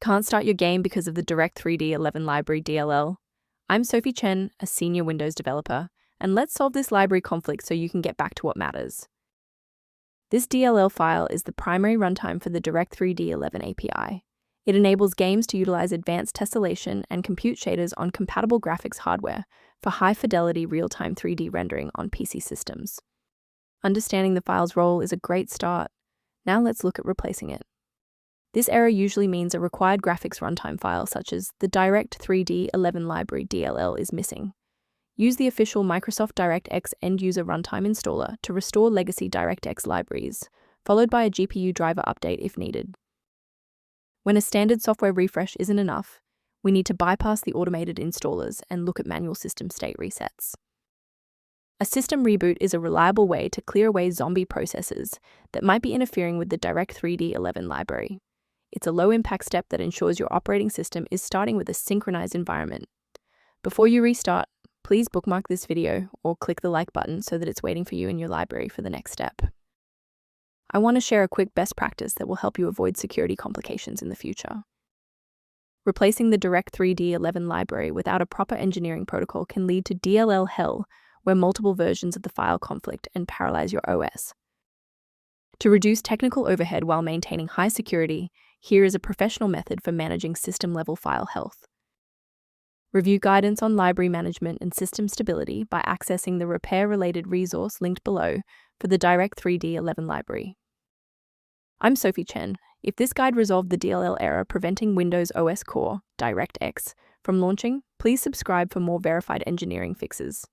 Can't start your game because of the D3d11 library DLL? I'm Sophie Chen, a senior Windows developer, and let's solve this library conflict so you can get back to what matters. This DLL file is the primary runtime for the D3d11 API. It enables games to utilize advanced tessellation and compute shaders on compatible graphics hardware for high-fidelity real-time 3D rendering on PC systems. Understanding the file's role is a great start. Now let's look at replacing it. This error usually means a required graphics runtime file such as the D3d11 library DLL is missing. Use the official Microsoft DirectX end-user runtime installer to restore legacy DirectX libraries, followed by a GPU driver update if needed. When a standard software refresh isn't enough, we need to bypass the automated installers and look at manual system state resets. A system reboot is a reliable way to clear away zombie processes that might be interfering with the D3d11 library. It's a low-impact step that ensures your operating system is starting with a synchronized environment. Before you restart, please bookmark this video or click the like button so that it's waiting for you in your library for the next step. I want to share a quick best practice that will help you avoid security complications in the future. Replacing the D3d11 library without a proper engineering protocol can lead to DLL hell, where multiple versions of the file conflict and paralyze your OS. To reduce technical overhead while maintaining high security, here is a professional method for managing system-level file health. Review guidance on library management and system stability by accessing the repair-related resource linked below for the D3d11 library. I'm Sophie Chen. If this guide resolved the DLL error preventing Windows OS Core, DirectX, from launching, please subscribe for more verified engineering fixes.